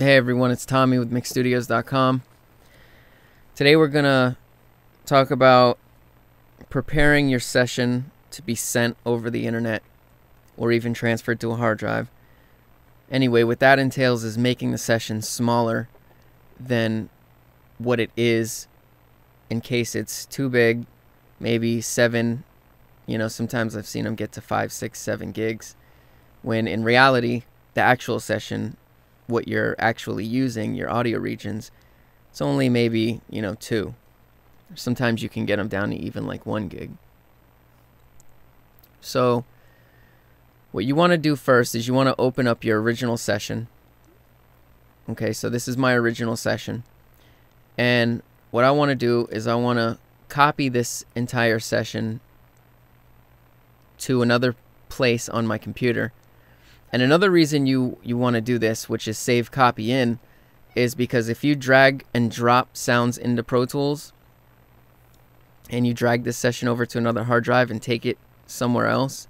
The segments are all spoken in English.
Hey everyone, it's Tommy with mixstudios.com. Today we're going to talk about preparing your session to be sent over the internet or even transferred to a hard drive. Anyway, what that entails is making the session smaller than what it is in case it's too big, maybe 7, sometimes I've seen them get to 5, 6, 7 gigs, when in reality, the actual session, what you're actually using, your audio regions, it's only maybe 2. Sometimes you can get them down to even like 1 gig. So what you want to do first is you want to open up your original session. Okay, so this is my original session, and what I want to do is I want to copy this entire session to another place on my computer. And another reason you want to do this, which is save copy in, is because if you drag and drop sounds into Pro Tools and you drag this session over to another hard drive and take it somewhere else,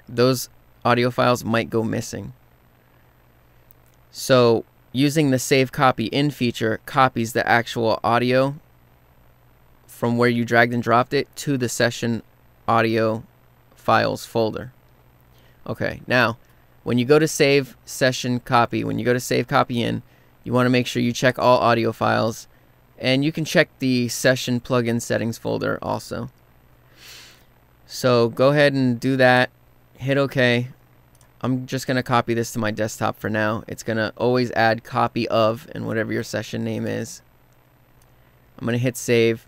those audio files might go missing. So using the save copy in feature copies the actual audio from where you dragged and dropped it to the session audio files folder. Okay, now when you go to save session copy, when you go to save copy in, you want to make sure you check all audio files, and you can check the session plugin settings folder also. So go ahead and do that, hit OK. I'm just going to copy this to my desktop for now. It's going to always add copy of and whatever your session name is. I'm going to hit save,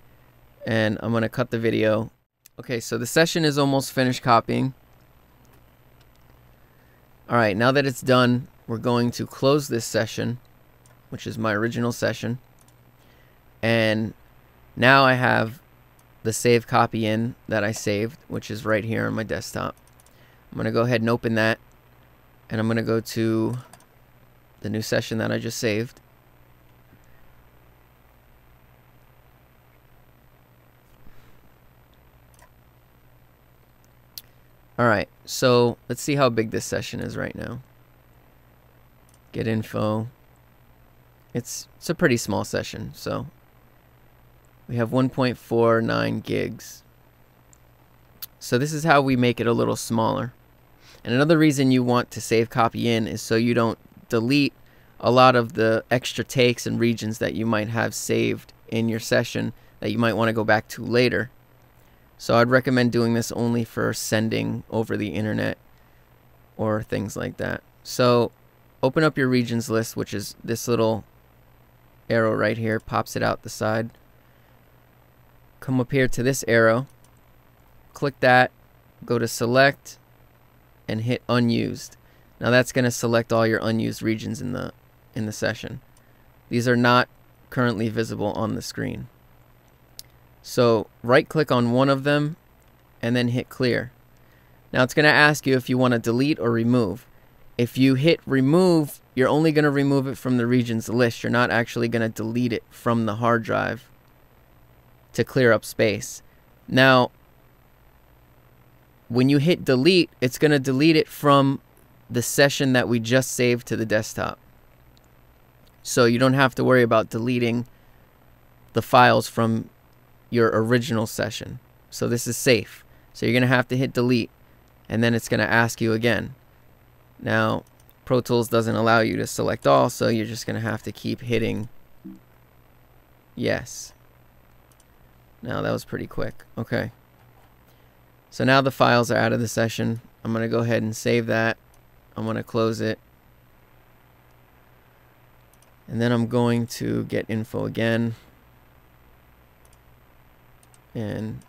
and I'm going to cut the video. Okay, so the session is almost finished copying. Alright, now that it's done, we're going to close this session, which is my original session. And now I have the save copy in that I saved, which is right here on my desktop. I'm going to go ahead and open that, and I'm going to go to the new session that I just saved. Alright, so let's see how big this session is right now. Get info. It's a pretty small session, so we have 1.49 gigs. So this is how we make it a little smaller. And another reason you want to save copy in is so you don't delete a lot of the extra takes and regions that you might have saved in your session that you might want to go back to later. So I'd recommend doing this only for sending over the internet or things like that. So open up your regions list, which is this little arrow right here, pops it out the side. Come up here to this arrow, click that, go to select, and hit unused. Now that's going to select all your unused regions in the session. These are not currently visible on the screen. So right click on one of them and then hit clear. Now it's going to ask you if you want to delete or remove. If you hit remove, you're only going to remove it from the regions list. You're not actually going to delete it from the hard drive to clear up space. Now when you hit delete, it's going to delete it from the session that we just saved to the desktop. So you don't have to worry about deleting the files from your original session. So this is safe. So you're going to have to hit delete, and then it's going to ask you again. Now Pro Tools doesn't allow you to select all, so you're just going to have to keep hitting yes. Now that was pretty quick. Okay. So now the files are out of the session. I'm going to go ahead and save that. I'm going to close it. And then I'm going to get info again. And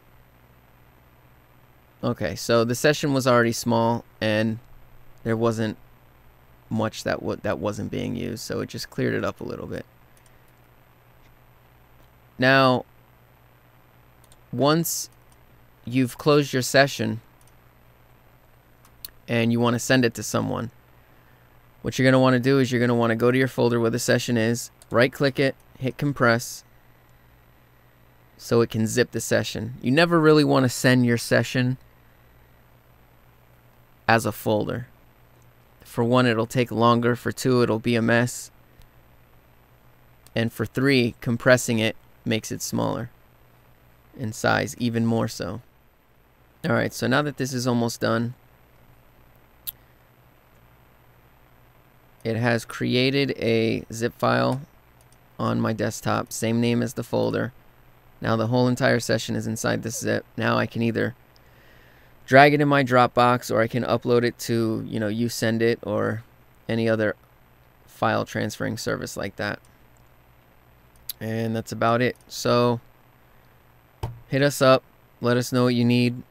okay, so the session was already small and there wasn't much that wasn't being used, so it just cleared it up a little bit. Now once you've closed your session and you want to send it to someone, what you're going to want to do is you're going to want to go to your folder where the session is, right click it, hit compress, so it can zip the session. You never really want to send your session as a folder. For one, it'll take longer. For two, it'll be a mess. And for 3, compressing it makes it smaller in size, even more so. Alright, so now that this is almost done, it has created a zip file on my desktop, same name as the folder. Now the whole entire session is inside this zip. Now I can either drag it in my Dropbox, or I can upload it to, YouSendIt or any other file transferring service like that. And that's about it. So hit us up. Let us know what you need.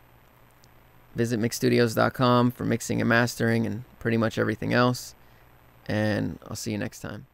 Visit mixstudios.com for mixing and mastering and pretty much everything else. And I'll see you next time.